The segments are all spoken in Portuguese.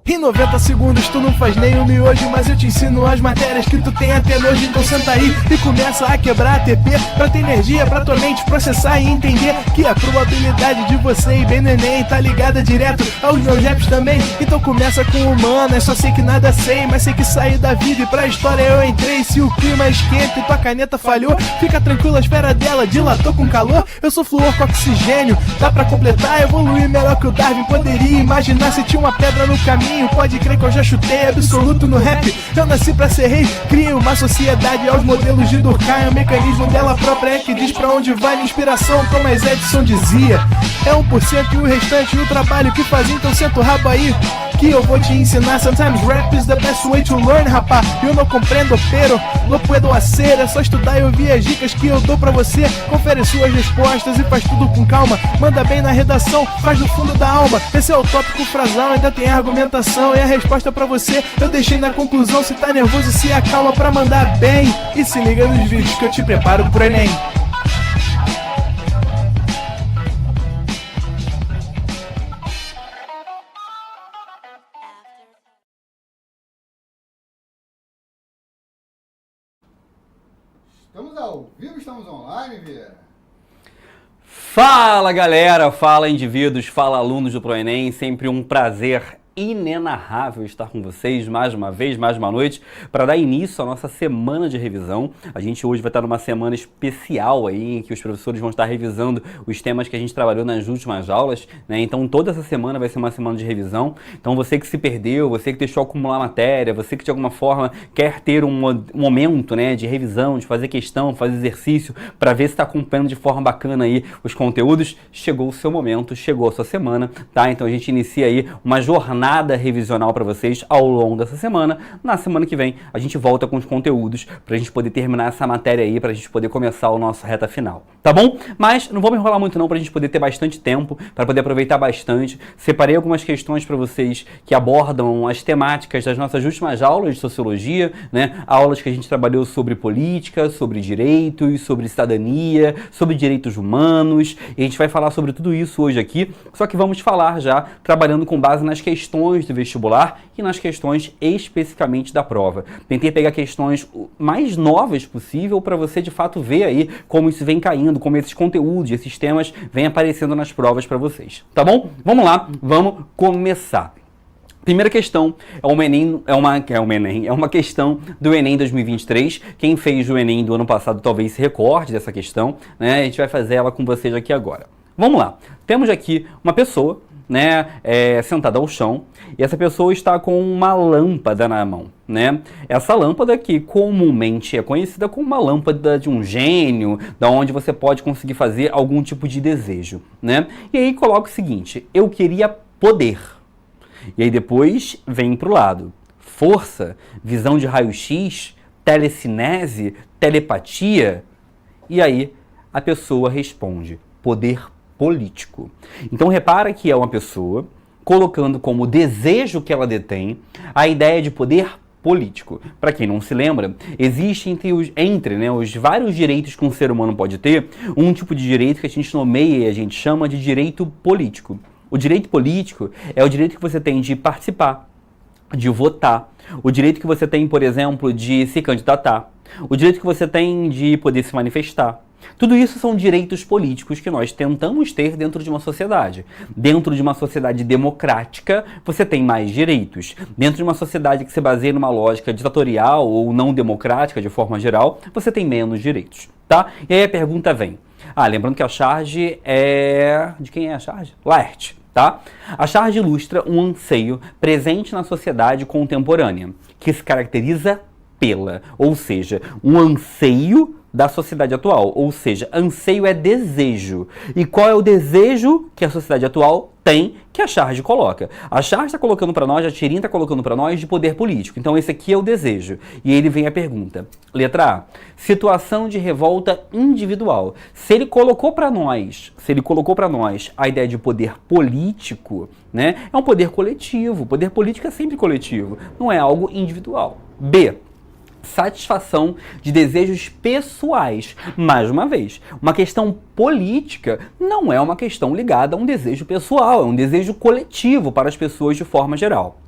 Em 90 segundos tu não faz nem um miojo, mas eu te ensino as matérias que tu tem até nojo. Então senta aí e começa a quebrar ATP pra ter energia pra tua mente processar e entender que a probabilidade de você ir bem no Enem tá ligada direto aos meus raps também. Então começa com humanas, só sei que nada sei, mas sei que saí da vida e pra história eu entrei. Se o clima esquenta e tua caneta falhou, fica tranquilo, a esfera dela dilatou com calor. Eu sou flúor com oxigênio, dá pra completar, evoluir melhor que o Darwin poderia imaginar. Se tinha uma pedra no caminho, pode crer que eu já chutei absoluto no rap. Eu nasci pra ser rei, criei uma sociedade aos modelos de Durkheim. O mecanismo dela própria é que diz pra onde vai minha inspiração. Thomas Edison dizia: é 1% e o restante o trabalho que faz. Então senta o rabo aí que eu vou te ensinar. Sometimes rap is the best way to learn, rapá. Eu não compreendo, pero não puedo hacer. É só estudar e ouvir as dicas que eu dou pra você. Confere suas respostas e faz tudo com calma. Manda bem na redação, faz do fundo da alma. Esse é o tópico frasal, ainda tem argumentação. E a resposta pra você eu deixei na conclusão. Se tá nervoso, se acalma pra mandar bem. E se liga nos vídeos que eu te preparo pro Enem. Estamos ao vivo, estamos online, Vieira. Fala galera, fala indivíduos, fala alunos do ProEnem, sempre um prazer inenarrável estar com vocês mais uma vez, mais uma noite, para dar início à nossa semana de revisão. A gente hoje vai estar numa semana especial aí, em que os professores vão estar revisando os temas que a gente trabalhou nas últimas aulas, né? Então toda essa semana vai ser uma semana de revisão. Então você que se perdeu, você que deixou acumular matéria, você que de alguma forma quer ter um momento, né, de revisão, de fazer questão, fazer exercício, para ver se está acompanhando de forma bacana aí os conteúdos, chegou o seu momento, chegou a sua semana, tá? Então a gente inicia aí uma jornada revisional para vocês ao longo dessa semana. Na semana que vem a gente volta com os conteúdos para a gente poder terminar essa matéria aí, para a gente poder começar o nosso reta final, tá bom? Mas não vou me enrolar muito não, para a gente poder ter bastante tempo, para poder aproveitar bastante. Separei algumas questões para vocês que abordam as temáticas das nossas últimas aulas de sociologia, né? Aulas que a gente trabalhou sobre política, sobre direitos, sobre cidadania, sobre direitos humanos, e a gente vai falar sobre tudo isso hoje aqui, só que vamos falar já trabalhando com base nas questões do vestibular e nas questões especificamente da prova. Tentei pegar questões mais novas possível para você de fato ver aí como isso vem caindo, como esses conteúdos, esses temas vêm aparecendo nas provas para vocês. Tá bom? Vamos lá, vamos começar. Primeira questão é uma questão do Enem 2023. Quem fez o Enem do ano passado talvez se recorde dessa questão, né? A gente vai fazer ela com vocês aqui agora. Vamos lá. Temos aqui uma pessoa, né, sentada ao chão, e essa pessoa está com uma lâmpada na mão, né? Essa lâmpada que comumente é conhecida como uma lâmpada de um gênio, da onde você pode conseguir fazer algum tipo de desejo, né? E aí coloca o seguinte: eu queria poder. E aí depois vem para o lado: força, visão de raio-x, telecinese, telepatia. E aí a pessoa responde: poder político. Então repara que é uma pessoa colocando como desejo que ela detém a ideia de poder político. Para quem não se lembra, existe entre os vários direitos que um ser humano pode ter, um tipo de direito que a gente nomeia e a gente chama de direito político. O direito político é o direito que você tem de participar, de votar, o direito que você tem, por exemplo, de se candidatar, o direito que você tem de poder se manifestar. Tudo isso são direitos políticos que nós tentamos ter dentro de uma sociedade. Dentro de uma sociedade democrática, você tem mais direitos. Dentro de uma sociedade que se baseia numa lógica ditatorial ou não democrática, de forma geral, você tem menos direitos, tá? E aí a pergunta vem. Lembrando que a charge é... De quem é a charge? Laerte, tá? A charge ilustra um anseio presente na sociedade contemporânea, que se caracteriza pela, ou seja, um anseio da sociedade atual, ou seja, anseio é desejo. E qual é o desejo que a sociedade atual tem, que a charge coloca? A charge está colocando para nós, a tirinha está colocando para nós de poder político. Então esse aqui é o desejo. E ele vem a pergunta. Letra A. Situação de revolta individual. Se ele colocou para nós a ideia de poder político, né, é um poder coletivo. O poder político é sempre coletivo, não é algo individual. B. satisfação de desejos pessoais. Mais uma vez, uma questão política não é uma questão ligada a um desejo pessoal, é um desejo coletivo para as pessoas de forma geral.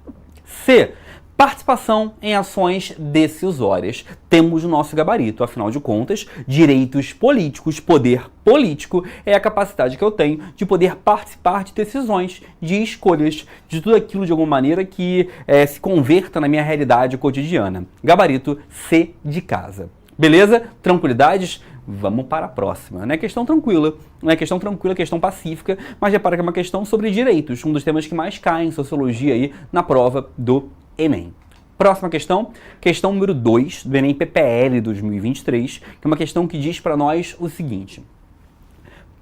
C. Participação em ações decisórias. Temos o nosso gabarito, afinal de contas, direitos políticos, poder político é a capacidade que eu tenho de poder participar de decisões, de escolhas, de tudo aquilo de alguma maneira que se converta na minha realidade cotidiana. Gabarito C de casa. Beleza? Tranquilidades? Vamos para a próxima. Não é questão tranquila, não é questão tranquila, é questão pacífica, mas repara que é uma questão sobre direitos, um dos temas que mais cai em sociologia aí na prova do Enem. Próxima questão, questão número 2 do Enem PPL 2023, que é uma questão que diz para nós o seguinte: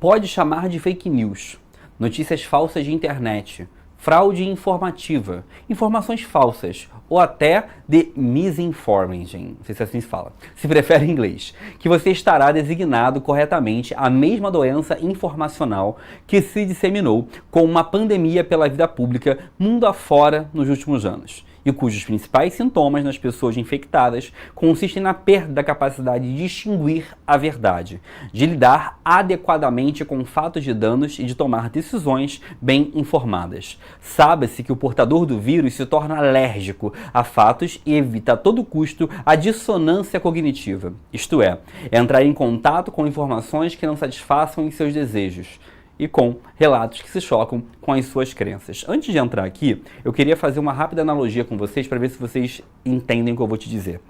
pode chamar de fake news, notícias falsas de internet, fraude informativa, informações falsas, ou até de misinformation, não sei se assim se fala, se prefere em inglês, que você estará designado corretamente a mesma doença informacional que se disseminou com uma pandemia pela vida pública mundo afora nos últimos anos, e cujos principais sintomas nas pessoas infectadas consistem na perda da capacidade de distinguir a verdade, de lidar adequadamente com fatos de danos e de tomar decisões bem informadas. Sabe-se que o portador do vírus se torna alérgico a fatos e evita a todo custo a dissonância cognitiva, isto é, entrar em contato com informações que não satisfaçam em seus desejos, e com relatos que se chocam com as suas crenças. Antes de entrar aqui, eu queria fazer uma rápida analogia com vocês para ver se vocês entendem o que eu vou te dizer.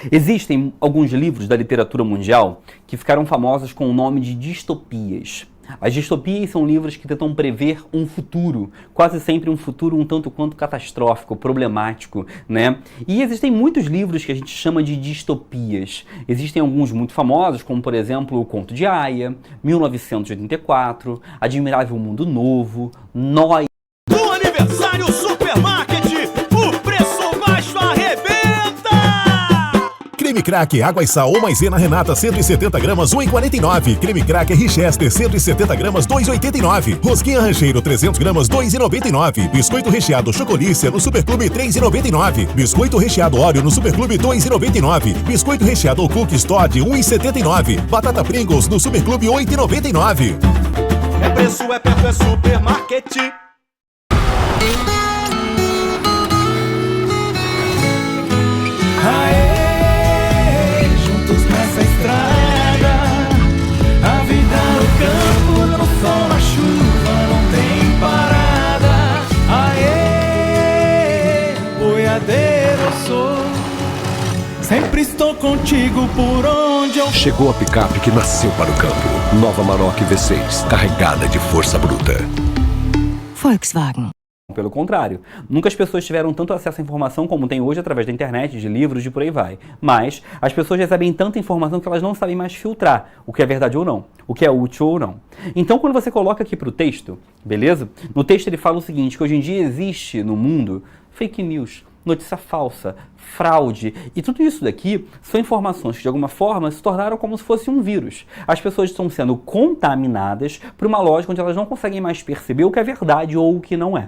Existem alguns livros da literatura mundial que ficaram famosos com o nome de distopias. As distopias são livros que tentam prever um futuro, quase sempre um futuro um tanto quanto catastrófico, problemático, né? E existem muitos livros que a gente chama de distopias. Existem alguns muito famosos, como por exemplo O Conto de Aia, 1984, Admirável Mundo Novo, Nós. No aniversário Supermarket, o preço baixo arrebenta! Creme Crack, água e sal ou maisena Renata 170 gramas 1,49. Creme Crack Richester 170 gramas 2,89. Rosquinha Rancheiro 300 gramas 2,99. Biscoito recheado Chocolícia no Superclube 3,99. Biscoito recheado Oreo no Superclube 2,99. Biscoito recheado Cookies Todd 1,79. Batata Pringles no Superclube 8,99. É preço, é perto, é Supermarket. Aê, juntos nessa estrada, a vida no campo, no sol, na chuva, não tem parada. Aê, boiadeiro eu sou, sempre estou contigo por onde eu for. Chegou a picape que nasceu para o campo. Nova Maroc V6, carregada de força bruta. Volkswagen. Pelo contrário, nunca as pessoas tiveram tanto acesso à informação como tem hoje através da internet, de livros, de por aí vai. Mas as pessoas recebem tanta informação que elas não sabem mais filtrar o que é verdade ou não, o que é útil ou não. Então, quando você coloca aqui para o texto, beleza? No texto ele fala o seguinte, que hoje em dia existe no mundo fake news, notícia falsa, fraude, e tudo isso daqui são informações que de alguma forma se tornaram como se fosse um vírus. As pessoas estão sendo contaminadas por uma lógica onde elas não conseguem mais perceber o que é verdade ou o que não é.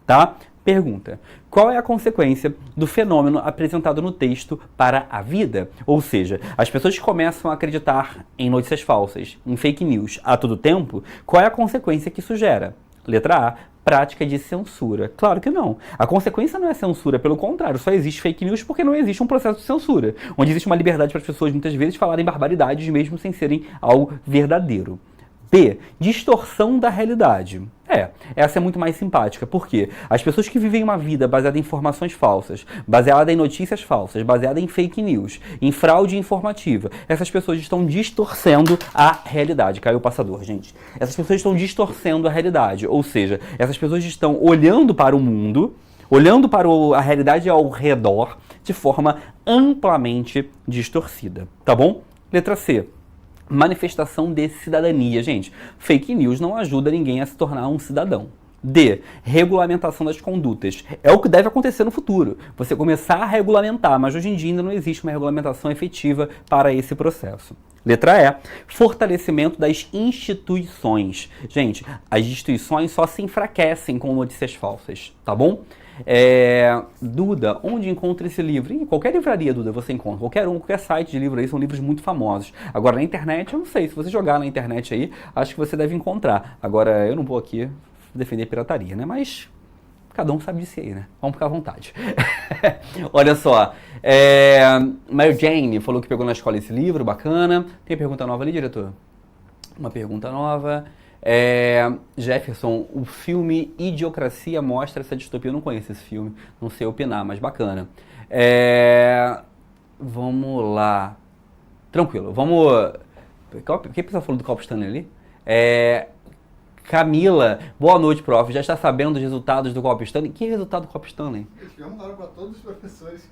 Tá? Pergunta: qual é a consequência do fenômeno apresentado no texto para a vida? Ou seja, as pessoas que começam a acreditar em notícias falsas, em fake news a todo tempo, qual é a consequência que isso gera? Letra A: prática de censura. Claro que não. A consequência não é censura, pelo contrário, só existe fake news porque não existe um processo de censura, onde existe uma liberdade para as pessoas muitas vezes falarem barbaridades mesmo sem serem algo verdadeiro. B. Distorção da realidade. Essa é muito mais simpática, porque as pessoas que vivem uma vida baseada em informações falsas, baseada em notícias falsas, baseada em fake news, em fraude informativa, essas pessoas estão distorcendo a realidade. Caiu o passador, gente. Essas pessoas estão distorcendo a realidade, ou seja, essas pessoas estão olhando para o mundo, olhando para a realidade ao redor de forma amplamente distorcida, tá bom? Letra C. Manifestação de cidadania. Gente, fake news não ajuda ninguém a se tornar um cidadão. D. Regulamentação das condutas. É o que deve acontecer no futuro. Você começar a regulamentar, mas hoje em dia ainda não existe uma regulamentação efetiva para esse processo. Letra E. Fortalecimento das instituições. Gente, as instituições só se enfraquecem com notícias falsas, tá bom? Duda, onde encontra esse livro? Em qualquer livraria, Duda, você encontra. Qualquer site de livro aí, são livros muito famosos. Agora, na internet, eu não sei. Se você jogar na internet aí, acho que você deve encontrar. Agora, eu não vou aqui defender pirataria, né? Mas cada um sabe disso aí, né? Vamos ficar à vontade. Olha só. Mary Jane falou que pegou na escola esse livro, bacana. Tem pergunta nova ali, diretor? Uma pergunta nova. Jefferson, o filme Idiocracia mostra essa distopia. Eu não conheço esse filme, não sei opinar, mas bacana. Vamos lá. Tranquilo, vamos... O que a pessoa falou do Copo Stanley ali? Camila, boa noite, prof. Já está sabendo dos resultados do Copo Stanley? Que resultado do Copo Stanley? Eles perguntaram para todos os professores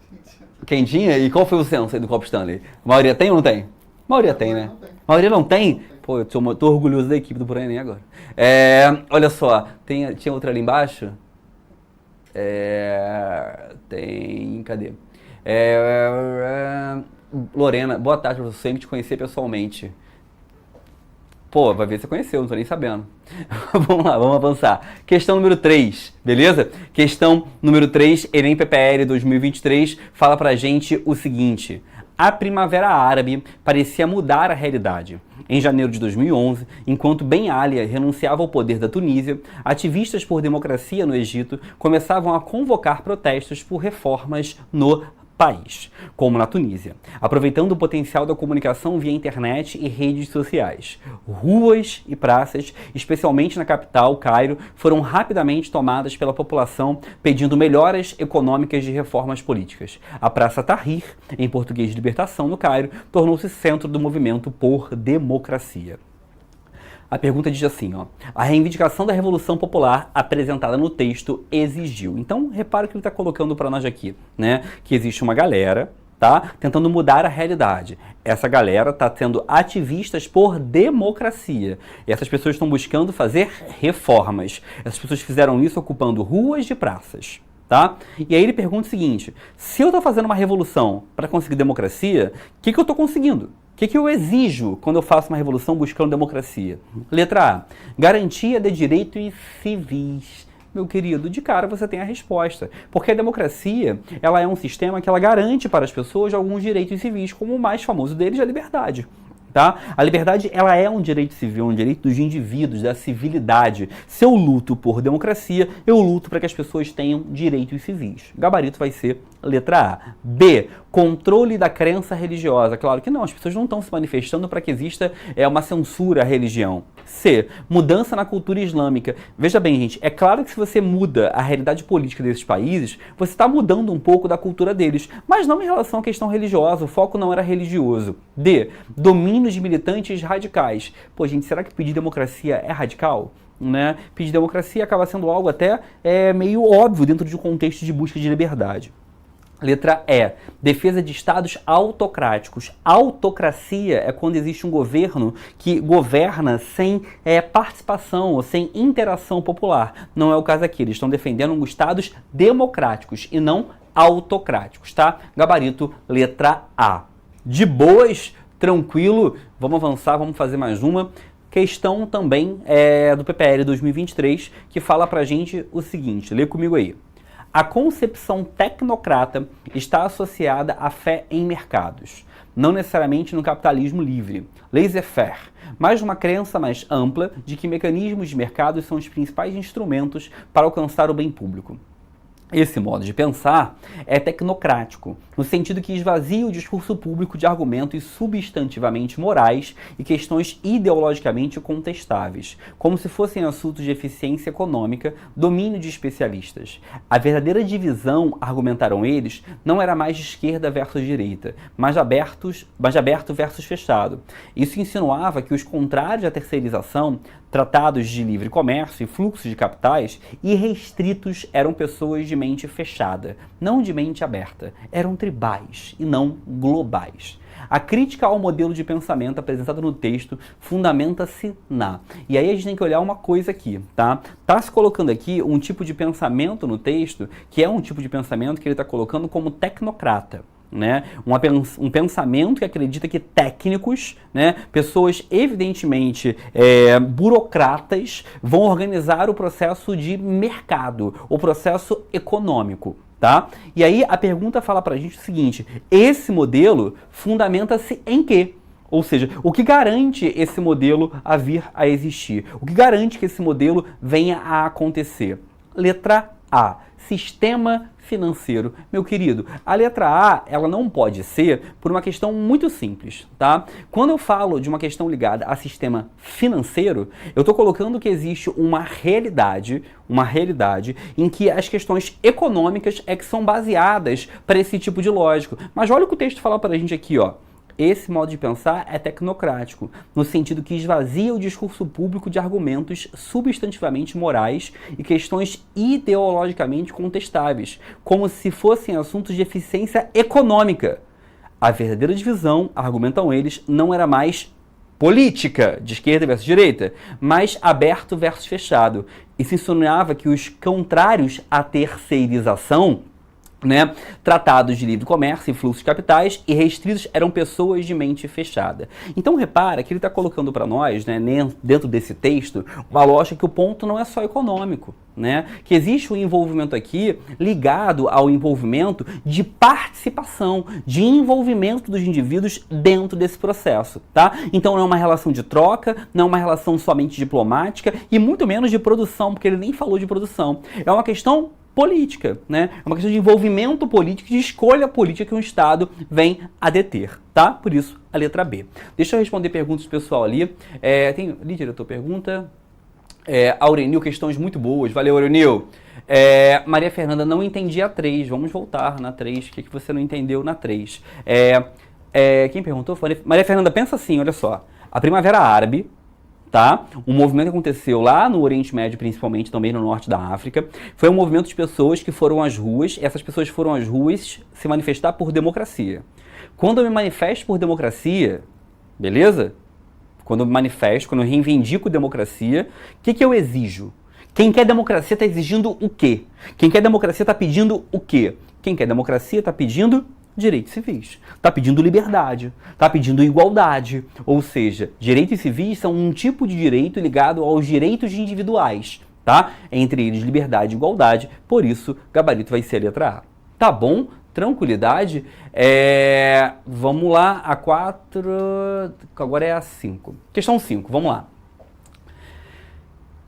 quem tinha. E qual foi o censo aí do Copo Stanley? A maioria tem ou não tem? A maioria tem, né? Não tem. A maioria não tem? Pô, eu tô orgulhoso da equipe do Pro Enem agora. Olha só, tinha outra ali embaixo? Cadê? Lorena, boa tarde, professor. Sempre te conhecer pessoalmente. Pô, vai ver se você conheceu, não tô nem sabendo. Vamos lá, vamos avançar. Questão número 3, beleza? Questão número 3, Enem PPL 2023, fala pra gente o seguinte. A Primavera Árabe parecia mudar a realidade. Em janeiro de 2011, enquanto Ben Ali renunciava ao poder da Tunísia, ativistas por democracia no Egito começavam a convocar protestos por reformas no país, como na Tunísia, aproveitando o potencial da comunicação via internet e redes sociais. Ruas e praças, especialmente na capital, Cairo, foram rapidamente tomadas pela população pedindo melhoras econômicas de reformas políticas. A Praça Tahrir, em português Libertação, no Cairo, tornou-se centro do movimento por democracia. A pergunta diz assim, ó, a reivindicação da Revolução Popular apresentada no texto exigiu. Então, repara o que ele está colocando para nós aqui, né? Que existe uma galera, tá? Tentando mudar a realidade. Essa galera está sendo ativistas por democracia. E essas pessoas estão buscando fazer reformas. Essas pessoas fizeram isso ocupando ruas e praças. Tá? E aí ele pergunta o seguinte, se eu estou fazendo uma revolução para conseguir democracia, o que eu estou conseguindo? O que eu exijo quando eu faço uma revolução buscando democracia? Letra A, garantia de direitos civis. Meu querido, de cara você tem a resposta. Porque a democracia, ela é um sistema que ela garante para as pessoas alguns direitos civis, como o mais famoso deles, a liberdade. Tá? A liberdade, ela é um direito civil, um direito dos indivíduos, da civilidade. Se eu luto por democracia, eu luto para que as pessoas tenham direitos civis. O gabarito vai ser letra A. B, controle da crença religiosa. Claro que não, as pessoas não estão se manifestando para que exista uma censura à religião. C, mudança na cultura islâmica. Veja bem, gente, é claro que se você muda a realidade política desses países, você está mudando um pouco da cultura deles, mas não em relação à questão religiosa, o foco não era religioso. D, domínio de militantes radicais. Pô, gente, será que pedir democracia é radical? Né? Pedir democracia acaba sendo algo até meio óbvio dentro de um contexto de busca de liberdade. Letra E, defesa de estados autocráticos. Autocracia é quando existe um governo que governa sem participação ou sem interação popular. Não é o caso aqui, eles estão defendendo estados democráticos e não autocráticos, tá? Gabarito, letra A. De boas, tranquilo, vamos avançar, vamos fazer mais uma. Questão também do PPL 2023, que fala pra gente o seguinte, lê comigo aí. A concepção tecnocrata está associada à fé em mercados, não necessariamente no capitalismo livre, laissez-faire, mas uma crença mais ampla de que mecanismos de mercado são os principais instrumentos para alcançar o bem público. Esse modo de pensar é tecnocrático, no sentido que esvazia o discurso público de argumentos substantivamente morais e questões ideologicamente contestáveis, como se fossem assuntos de eficiência econômica, domínio de especialistas. A verdadeira divisão, argumentaram eles, não era mais de esquerda versus direita, mas aberto versus fechado. Isso insinuava que os contrários à terceirização, tratados de livre comércio e fluxo de capitais, irrestritos eram pessoas de mente fechada, não de mente aberta. Eram tribais e não globais. A crítica ao modelo de pensamento apresentado no texto fundamenta-se na... E aí a gente tem que olhar uma coisa aqui, tá? Tá se colocando aqui um tipo de pensamento no texto, que é um tipo de pensamento que ele está colocando como tecnocrata. né? Um pensamento que acredita que técnicos, né, pessoas evidentemente burocratas, vão organizar o processo de mercado, o processo econômico. Tá? E aí a pergunta fala pra gente o seguinte: esse modelo fundamenta-se em quê? Ou seja, o que garante esse modelo a vir a existir? O que garante que esse modelo venha a acontecer? Letra A, sistema financeiro. Meu querido, a letra A, ela não pode ser por uma questão muito simples, tá? Quando eu falo de uma questão ligada a sistema financeiro, eu estou colocando que existe uma realidade em que as questões econômicas é que são baseadas para esse tipo de lógico. Mas olha o que o texto fala para a gente aqui, ó. Esse modo de pensar é tecnocrático, no sentido que esvazia o discurso público de argumentos substantivamente morais e questões ideologicamente contestáveis, como se fossem assuntos de eficiência econômica. A verdadeira divisão, argumentam eles, não era mais política, de esquerda versus direita, mas aberto versus fechado. E se insinuava que os contrários à terceirização, né, tratados de livre comércio e fluxos de capitais e restritos eram pessoas de mente fechada. Então repara que ele está colocando para nós, né, dentro desse texto, uma lógica que o ponto não é só econômico, né, que existe um envolvimento aqui ligado ao envolvimento de participação, de envolvimento dos indivíduos dentro desse processo, tá? Então não é uma relação de troca, não é uma relação somente diplomática e muito menos de produção, porque ele nem falou de produção. É uma questão política, né? É uma questão de envolvimento político, de escolha política que um Estado vem a deter, tá? Por isso, a letra B. Deixa eu responder perguntas do pessoal ali. Tem ali, diretor, pergunta. Aurenil, questões muito boas. Valeu, Aurenil. Maria Fernanda, não entendi a 3. Vamos voltar na 3. O que você não entendeu na 3? Quem perguntou? Maria Fernanda, pensa assim, olha só. A Primavera Árabe, tá? Um movimento que aconteceu lá no Oriente Médio, principalmente, também no norte da África. Foi um movimento de pessoas que foram às ruas. Essas pessoas foram às ruas se manifestar por democracia. Quando eu me manifesto por democracia, beleza? Quando eu me manifesto, quando eu reivindico democracia, o que eu exijo? Quem quer democracia está exigindo o quê? Quem quer democracia está pedindo o quê? Quem quer democracia está pedindo direitos civis, está pedindo liberdade, está pedindo igualdade, ou seja, direitos civis são um tipo de direito ligado aos direitos individuais, tá? Entre eles liberdade e igualdade, por isso gabarito vai ser a letra A. Tá bom? Tranquilidade? Vamos lá, a 4, agora é a 5. Questão 5, vamos lá.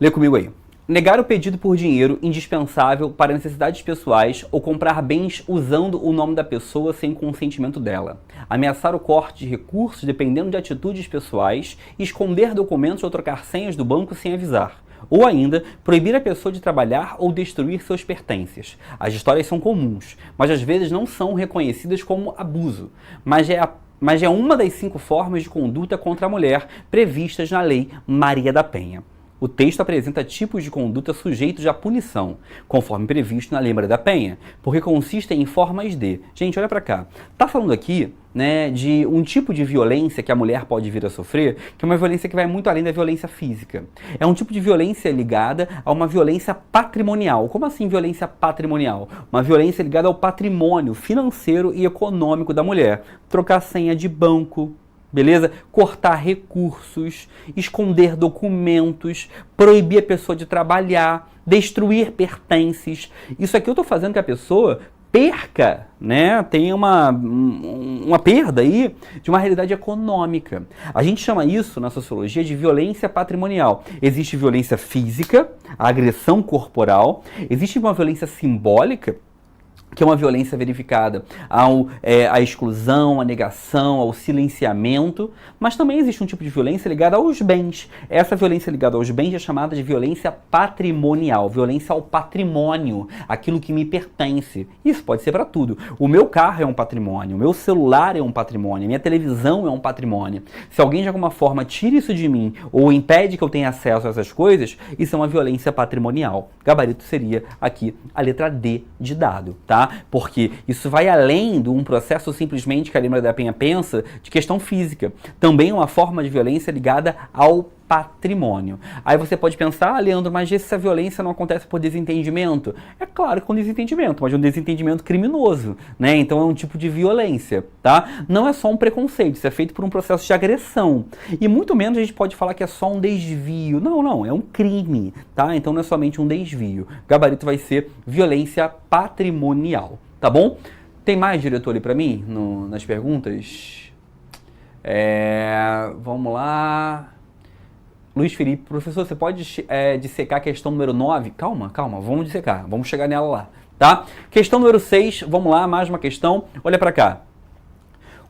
Lê comigo aí. Negar o pedido por dinheiro indispensável para necessidades pessoais ou comprar bens usando o nome da pessoa sem consentimento dela. Ameaçar o corte de recursos dependendo de atitudes pessoais, esconder documentos ou trocar senhas do banco sem avisar. Ou ainda, proibir a pessoa de trabalhar ou destruir seus pertences. As histórias são comuns, mas às vezes não são reconhecidas como abuso, mas é uma das 5 formas de conduta contra a mulher previstas na Lei Maria da Penha. O texto apresenta tipos de conduta sujeitos à punição, conforme previsto na Lei Maria da Penha, porque consistem em formas de... Gente, olha pra cá. Tá falando aqui, né, de um tipo de violência que a mulher pode vir a sofrer, que é uma violência que vai muito além da violência física. É um tipo de violência ligada a uma violência patrimonial. Como assim violência patrimonial? Uma violência ligada ao patrimônio financeiro e econômico da mulher. Trocar senha de banco, beleza? Cortar recursos, esconder documentos, proibir a pessoa de trabalhar, destruir pertences. Isso aqui eu estou fazendo que a pessoa perca, né? Tem uma perda aí de uma realidade econômica. A gente chama isso na sociologia de violência patrimonial. Existe violência física, a agressão corporal, existe uma violência simbólica, que é uma violência verificada à exclusão, à negação, ao silenciamento, mas também existe um tipo de violência ligada aos bens. Essa violência ligada aos bens é chamada de violência patrimonial, violência ao patrimônio, aquilo que me pertence. Isso pode ser para tudo. O meu carro é um patrimônio, o meu celular é um patrimônio, a minha televisão é um patrimônio. Se alguém de alguma forma tira isso de mim ou impede que eu tenha acesso a essas coisas, isso é uma violência patrimonial. Gabarito seria aqui a letra D de dado, tá? Porque isso vai além de um processo simplesmente que a Lei Maria da Penha pensa de questão física. Também é uma forma de violência ligada ao patrimônio. Aí você pode pensar, Leandro, mas essa violência não acontece por desentendimento? É claro que com desentendimento, mas é um desentendimento criminoso, né? Então é um tipo de violência, tá? Não é só um preconceito, isso é feito por um processo de agressão. E muito menos a gente pode falar que é só um desvio. Não, é um crime, tá? Então não é somente um desvio. Gabarito vai ser violência patrimonial, tá bom? Tem mais, diretor, ali pra mim, nas perguntas? Vamos lá... Luiz Felipe, professor, você pode dissecar a questão número 9? Calma, vamos dissecar, vamos chegar nela lá, tá? Questão número 6, vamos lá, mais uma questão, olha pra cá.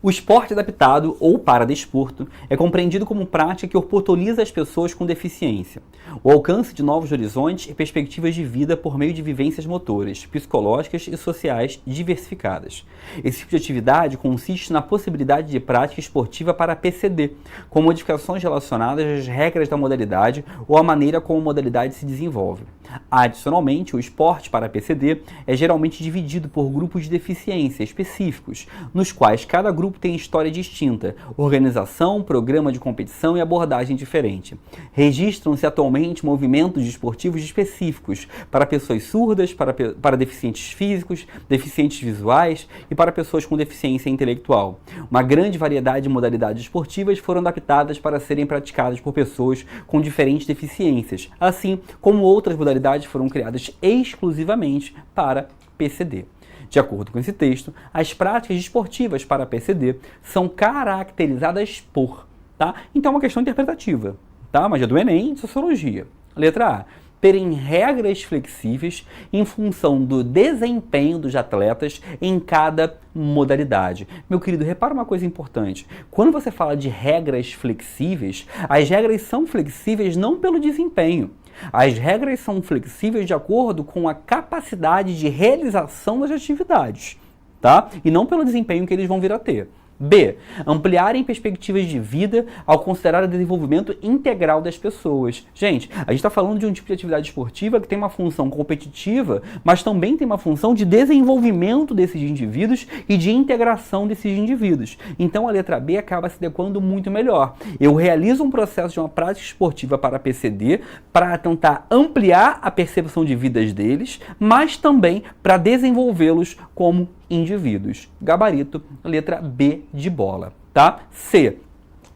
O esporte adaptado, ou paradesporto, é compreendido como prática que oportuniza as pessoas com deficiência, o alcance de novos horizontes e perspectivas de vida por meio de vivências motoras, psicológicas e sociais diversificadas. Esse tipo de atividade consiste na possibilidade de prática esportiva para PCD, com modificações relacionadas às regras da modalidade ou à maneira como a modalidade se desenvolve. Adicionalmente, o esporte para PCD é geralmente dividido por grupos de deficiência específicos, nos quais cada grupo tem história distinta, organização, programa de competição e abordagem diferente. Registram-se atualmente movimentos desportivos específicos para pessoas surdas, para deficientes físicos, deficientes visuais e para pessoas com deficiência intelectual. Uma grande variedade de modalidades esportivas foram adaptadas para serem praticadas por pessoas com diferentes deficiências, assim como outras modalidades foram criadas exclusivamente para PCD. De acordo com esse texto, as práticas esportivas para PCD são caracterizadas por, tá? Então é uma questão interpretativa, tá? Mas é do Enem, de Sociologia. Letra A. Terem regras flexíveis em função do desempenho dos atletas em cada modalidade. Meu querido, repara uma coisa importante. Quando você fala de regras flexíveis, as regras são flexíveis não pelo desempenho. As regras são flexíveis de acordo com a capacidade de realização das atividades, tá? E não pelo desempenho que eles vão vir a ter. B. Ampliarem perspectivas de vida ao considerar o desenvolvimento integral das pessoas. Gente, a gente está falando de um tipo de atividade esportiva que tem uma função competitiva, mas também tem uma função de desenvolvimento desses indivíduos e de integração desses indivíduos. Então a letra B acaba se adequando muito melhor. Eu realizo um processo de uma prática esportiva para PCD para tentar ampliar a percepção de vidas deles, mas também para desenvolvê-los como indivíduos. Gabarito, letra B de bola, tá? C.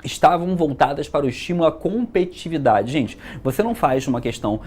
Estavam voltadas para o estímulo à competitividade. Gente, você não faz uma questão,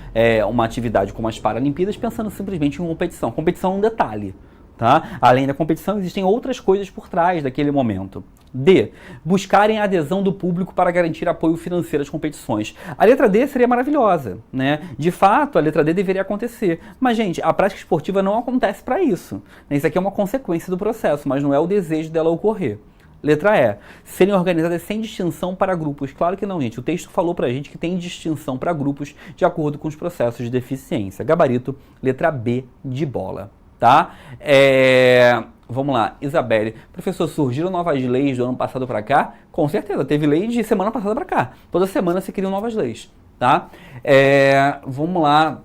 uma atividade como as Paralimpíadas pensando simplesmente em competição. Competição é um detalhe, tá? Além da competição, existem outras coisas por trás daquele momento. D. Buscarem a adesão do público para garantir apoio financeiro às competições. A letra D seria maravilhosa, né? De fato, a letra D deveria acontecer. Mas, gente, a prática esportiva não acontece para isso. Isso aqui é uma consequência do processo, mas não é o desejo dela ocorrer. Letra E. Serem organizadas sem distinção para grupos. Claro que não, gente. O texto falou pra gente que tem distinção para grupos de acordo com os processos de deficiência. Gabarito, letra B de bola, tá? Vamos lá, Isabelle. Professor, surgiram novas leis do ano passado para cá? Com certeza, teve lei de semana passada para cá. Toda semana se criam novas leis, tá? Vamos lá.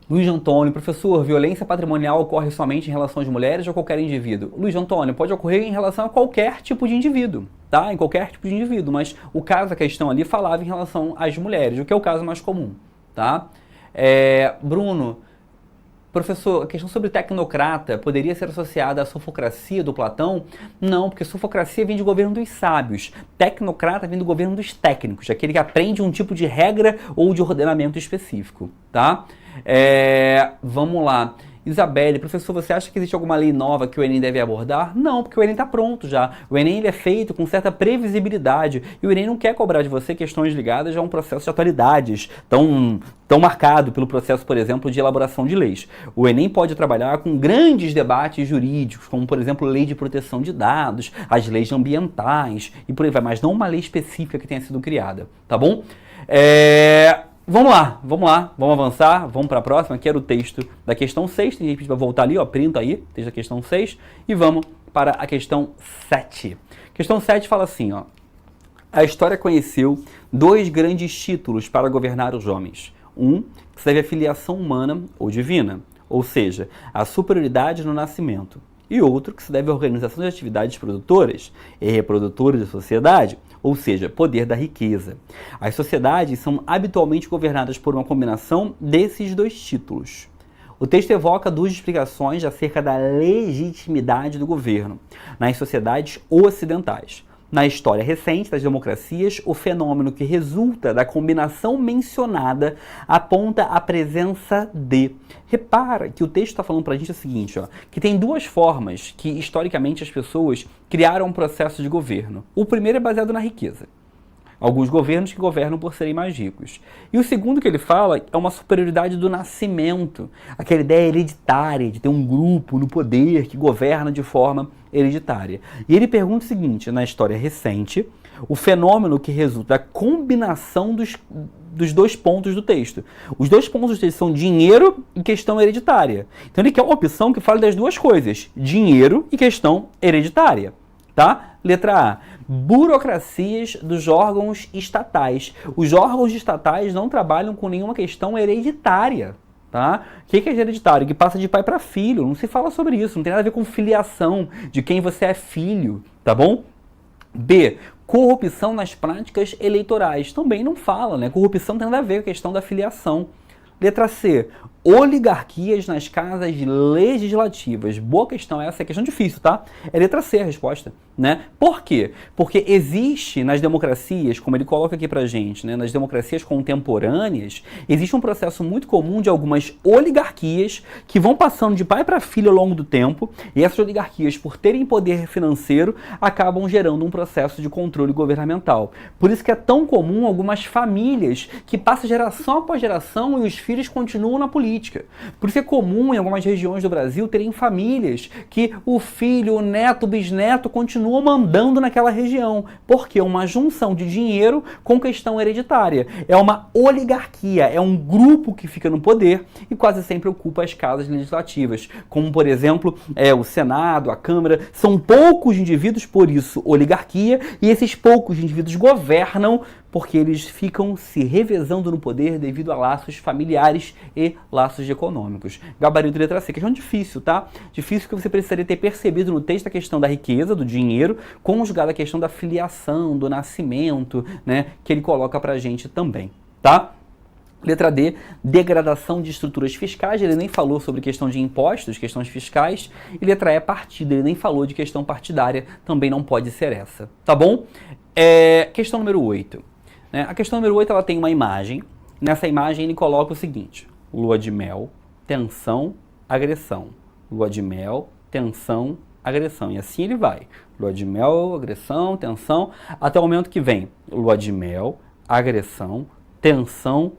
Luiz Antônio, professor, violência patrimonial ocorre somente em relação às mulheres ou qualquer indivíduo? Luiz Antônio, pode ocorrer em relação a qualquer tipo de indivíduo, tá? Em qualquer tipo de indivíduo, mas o caso, a questão ali falava em relação às mulheres, o que é o caso mais comum, tá? Bruno, professor, a questão sobre tecnocrata poderia ser associada à sofocracia do Platão? Não, porque sofocracia vem do governo dos sábios. Tecnocrata vem do governo dos técnicos, aquele que aprende um tipo de regra ou de ordenamento específico, tá? Vamos lá. Isabelle, professor, você acha que existe alguma lei nova que o Enem deve abordar? Não, porque o Enem está pronto já. O Enem ele é feito com certa previsibilidade e o Enem não quer cobrar de você questões ligadas a um processo de atualidades tão marcado pelo processo, por exemplo, de elaboração de leis. O Enem pode trabalhar com grandes debates jurídicos, como, por exemplo, lei de proteção de dados, as leis ambientais e por aí vai, mas não uma lei específica que tenha sido criada, tá bom? Vamos lá, vamos avançar, vamos para a próxima, que era o texto da questão 6, tem gente que vai voltar ali, ó, printa aí, texto da questão 6, e vamos para a questão 7. Questão 7 fala assim, ó, a história conheceu dois grandes títulos para governar os homens, um que se deve à filiação humana ou divina, ou seja, a superioridade no nascimento, e outro que se deve à organização de atividades produtoras e reprodutoras da sociedade, ou seja, poder da riqueza. As sociedades são habitualmente governadas por uma combinação desses dois títulos. O texto evoca duas explicações acerca da legitimidade do governo nas sociedades ocidentais. Na história recente das democracias, o fenômeno que resulta da combinação mencionada aponta a presença de... Repara que o texto está falando para a gente o seguinte, ó, que tem duas formas que, historicamente, as pessoas criaram um processo de governo. O primeiro é baseado na riqueza. Alguns governos que governam por serem mais ricos. E o segundo que ele fala é uma superioridade do nascimento, aquela ideia hereditária de ter um grupo no poder que governa de forma hereditária. E ele pergunta o seguinte, na história recente, o fenômeno que resulta da combinação dos dois pontos do texto. Os dois pontos do texto são dinheiro e questão hereditária. Então ele quer uma opção que fale das duas coisas, dinheiro e questão hereditária. Tá? Letra A. Burocracias dos órgãos estatais. Os órgãos estatais não trabalham com nenhuma questão hereditária. Tá? O que é hereditário? Que passa de pai para filho. Não se fala sobre isso. Não tem nada a ver com filiação, de quem você é filho. Tá bom? B. Corrupção nas práticas eleitorais. Também não fala, né? Corrupção não tem nada a ver com a questão da filiação. Letra C. Oligarquias nas casas legislativas. Boa questão essa, é questão difícil, tá? É letra C a resposta, né? Por quê? Porque existe nas democracias, como ele coloca aqui pra gente, né, nas democracias contemporâneas, existe um processo muito comum de algumas oligarquias que vão passando de pai para filho ao longo do tempo, e essas oligarquias, por terem poder financeiro, acabam gerando um processo de controle governamental. Por isso que é tão comum algumas famílias que passam geração após geração e os filhos continuam na política. Por isso é comum em algumas regiões do Brasil terem famílias que o filho, o neto, o bisneto continuam mandando naquela região. Porque é uma junção de dinheiro com questão hereditária. É uma oligarquia, é um grupo que fica no poder e quase sempre ocupa as casas legislativas. Como, por exemplo, o Senado, a Câmara. São poucos indivíduos, por isso, oligarquia, e esses poucos indivíduos governam porque eles ficam se revezando no poder devido a laços familiares e laços econômicos. Gabarito letra C, questão difícil, tá? Difícil que você precisaria ter percebido no texto a questão da riqueza, do dinheiro, conjugada a questão da filiação, do nascimento, né? Que ele coloca pra gente também, tá? Letra D, degradação de estruturas fiscais, ele nem falou sobre questão de impostos, questões fiscais. E letra E, partido, ele nem falou de questão partidária, também não pode ser essa, tá bom? Questão número 8. A questão número 8, ela tem uma imagem. Nessa imagem ele coloca o seguinte: lua de mel, tensão, agressão. Lua de mel, tensão, agressão. E assim ele vai. Lua de mel, agressão, tensão, até o momento que vem lua de mel, agressão, tensão,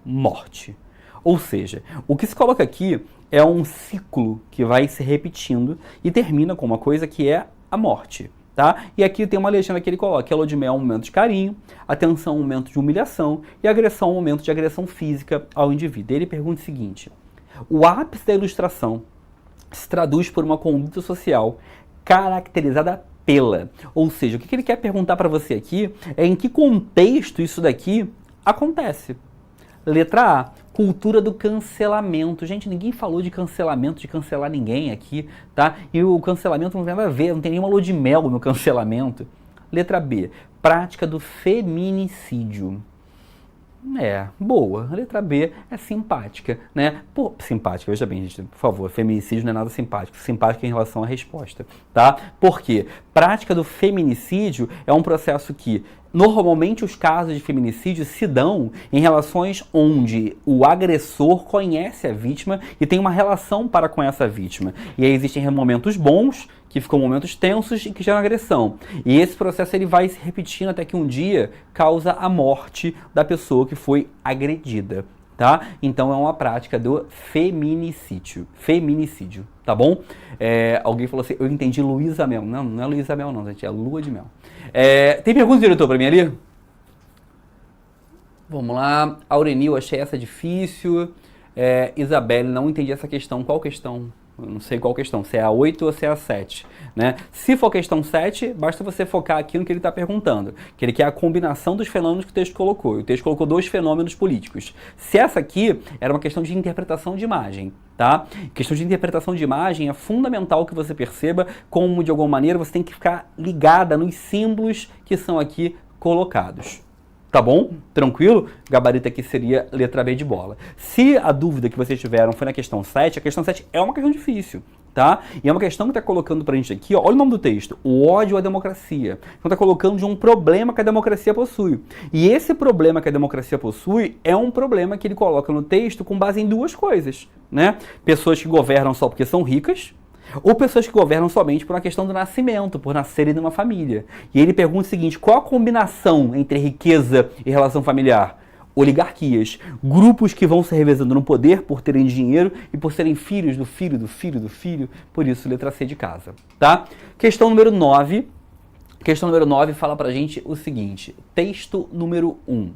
morte. Ou seja, o que se coloca aqui é um ciclo que vai se repetindo e termina com uma coisa que é a morte. Tá? E aqui tem uma legenda que ele coloca, que a lua de mel é um momento de carinho, a tensão é um momento de humilhação e a agressão é um momento de agressão física ao indivíduo. Ele pergunta o seguinte: o ápice da ilustração se traduz por uma conduta social caracterizada pela, ou seja, o que ele quer perguntar para você aqui é em que contexto isso daqui acontece. Letra A, cultura do cancelamento. Gente, ninguém falou de cancelamento, de cancelar ninguém aqui, tá? E o cancelamento não tem nada a ver, não tem nenhuma lua de mel no cancelamento. Letra B, prática do feminicídio. Boa. A letra B é simpática, né? Simpática, veja bem, gente, por favor, feminicídio não é nada simpático. Simpática em relação à resposta, tá? Por quê? Prática do feminicídio é um processo que, normalmente, os casos de feminicídio se dão em relações onde o agressor conhece a vítima e tem uma relação para com essa vítima. E aí existem momentos bons, que ficam momentos tensos e que geram agressão. E esse processo ele vai se repetindo até que um dia causa a morte da pessoa que foi agredida, tá? Então é uma prática do feminicídio. Feminicídio, tá bom? Alguém falou assim, eu entendi Luísa Mel. Não, não é Luísa Mel não, gente, é lua de mel. Tem pergunta, diretor, para mim ali? Vamos lá. Aurenil, achei essa difícil. Isabelle, não entendi essa questão. Qual questão? Eu não sei qual questão, se é a 8 ou se é a 7, né? Se for questão 7, basta você focar aqui no que ele está perguntando, que ele quer a combinação dos fenômenos que o texto colocou. E o texto colocou 2 fenômenos políticos. Se essa aqui era uma questão de interpretação de imagem, tá? Questão de interpretação de imagem é fundamental que você perceba como, de alguma maneira, você tem que ficar ligada nos símbolos que são aqui colocados. Tá bom? Tranquilo? Gabarito aqui seria letra B de bola. Se a dúvida que vocês tiveram foi na questão 7, a questão 7 é uma questão difícil, tá? E é uma questão que está colocando pra gente aqui, ó, olha o nome do texto, o ódio à democracia. Então tá colocando de um problema que a democracia possui. E esse problema que a democracia possui é um problema que ele coloca no texto com base em duas coisas, né? Pessoas que governam só porque são ricas, ou pessoas que governam somente por uma questão do nascimento, por nascerem numa família. E ele pergunta o seguinte, qual a combinação entre riqueza e relação familiar? Oligarquias, grupos que vão se revezando no poder por terem dinheiro e por serem filhos do filho, do filho, do filho, por isso letra C de casa, tá? Questão número 9. Questão número 9 fala pra gente o seguinte, texto número 1.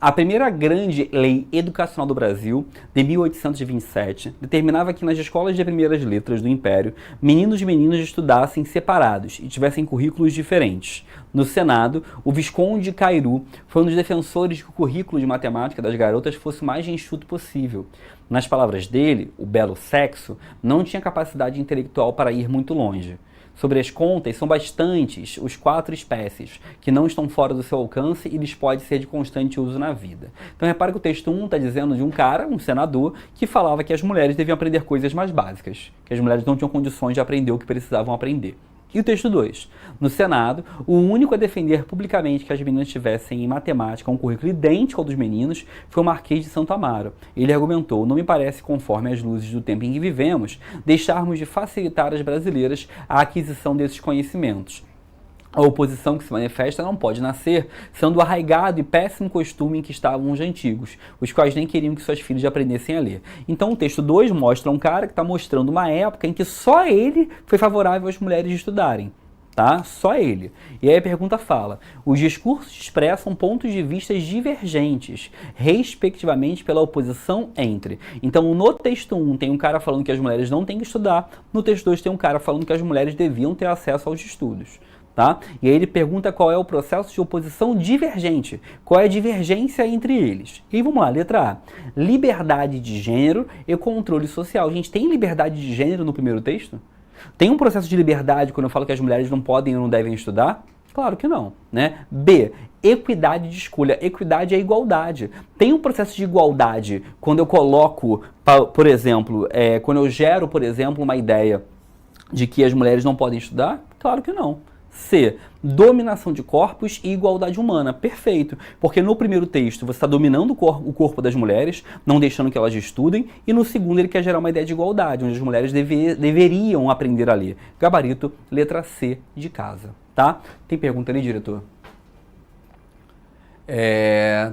A primeira grande lei educacional do Brasil, de 1827, determinava que nas escolas de primeiras letras do Império, meninos e meninas estudassem separados e tivessem currículos diferentes. No Senado, o Visconde Cairu foi um dos defensores de que o currículo de matemática das garotas fosse o mais enxuto possível. Nas palavras dele, o belo sexo não tinha capacidade intelectual para ir muito longe. Sobre as contas, são bastantes os 4 espécies que não estão fora do seu alcance e lhes pode ser de constante uso na vida. Então repara que o texto 1 está dizendo de um cara, um senador, que falava que as mulheres deviam aprender coisas mais básicas, que as mulheres não tinham condições de aprender o que precisavam aprender. E o texto 2. No Senado, o único a defender publicamente que as meninas tivessem em matemática um currículo idêntico ao dos meninos foi o Marquês de Santo Amaro. Ele argumentou, não me parece conforme as luzes do tempo em que vivemos, deixarmos de facilitar às brasileiras a aquisição desses conhecimentos. A oposição que se manifesta não pode nascer sendo o arraigado e péssimo costume em que estavam os antigos, os quais nem queriam que suas filhas aprendessem a ler. Então o texto 2 mostra um cara que está mostrando uma época em que só ele foi favorável às mulheres de estudarem. Tá? Só ele. E aí a pergunta fala, os discursos expressam pontos de vista divergentes, respectivamente pela oposição entre. Então no texto 1 tem um cara falando que as mulheres não têm que estudar, no texto 2 tem um cara falando que as mulheres deviam ter acesso aos estudos. Tá? E aí ele pergunta qual é o processo de oposição divergente, qual é a divergência entre eles. E aí vamos lá, letra A, liberdade de gênero e controle social. Gente, tem liberdade de gênero no primeiro texto? Tem um processo de liberdade quando eu falo que as mulheres não podem ou não devem estudar? Claro que não, né? B, equidade de escolha. Equidade é igualdade. Tem um processo de igualdade quando eu coloco, por exemplo, quando eu gero, por exemplo, uma ideia de que as mulheres não podem estudar? Claro que não. C, dominação de corpos e igualdade humana. Perfeito, porque no primeiro texto você está dominando o corpo das mulheres, não deixando que elas estudem, e no segundo ele quer gerar uma ideia de igualdade, onde as mulheres deveriam aprender a ler. Gabarito, letra C de casa, tá? Tem pergunta ali, diretor?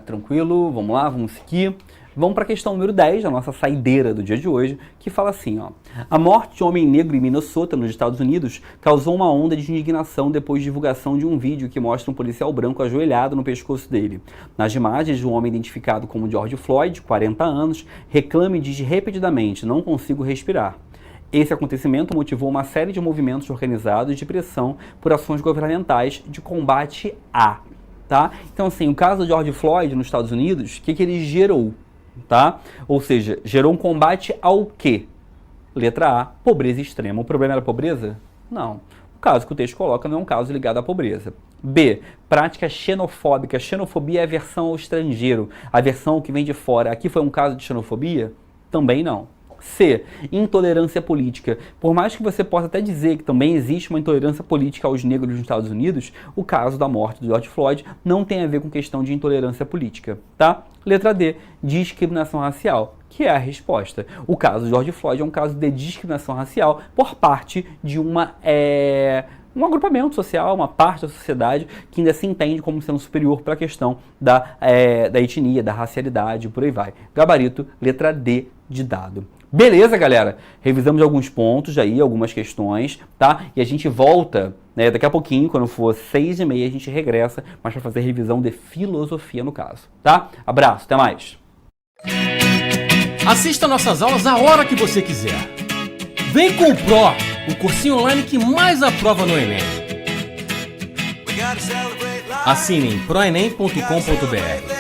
Tranquilo, vamos lá, vamos seguir. Vamos para a questão número 10, a nossa saideira do dia de hoje, que fala assim, ó. A morte de um homem negro em Minnesota, nos Estados Unidos, causou uma onda de indignação depois de divulgação de um vídeo que mostra um policial branco ajoelhado no pescoço dele. Nas imagens, um homem identificado como George Floyd, 40 anos, reclama e diz repetidamente, não consigo respirar. Esse acontecimento motivou uma série de movimentos organizados de pressão por ações governamentais de combate a, tá? Então, assim, o caso do George Floyd nos Estados Unidos, o que ele gerou? Tá? Ou seja, gerou um combate ao quê? Letra A, pobreza extrema. O problema era a pobreza? Não. O caso que o texto coloca não é um caso ligado à pobreza. B, prática xenofóbica. Xenofobia é aversão ao estrangeiro, aversão ao que vem de fora. Aqui foi um caso de xenofobia? Também não. C, intolerância política. Por mais que você possa até dizer que também existe uma intolerância política aos negros nos Estados Unidos, o caso da morte do George Floyd não tem a ver com questão de intolerância política, tá? Letra D, discriminação racial, que é a resposta. O caso do George Floyd é um caso de discriminação racial por parte de um agrupamento social, uma parte da sociedade que ainda se entende como sendo superior para a questão da etnia, da racialidade, por aí vai. Gabarito, letra D de dado. Beleza, galera? Revisamos alguns pontos aí, algumas questões, tá? E a gente volta, né, daqui a pouquinho, quando for 6h30, a gente regressa, mas para fazer revisão de filosofia no caso, tá? Abraço, até mais! Assista nossas aulas a hora que você quiser. Vem com o Pro, o cursinho online que mais aprova no Enem. Assine em proenem.com.br.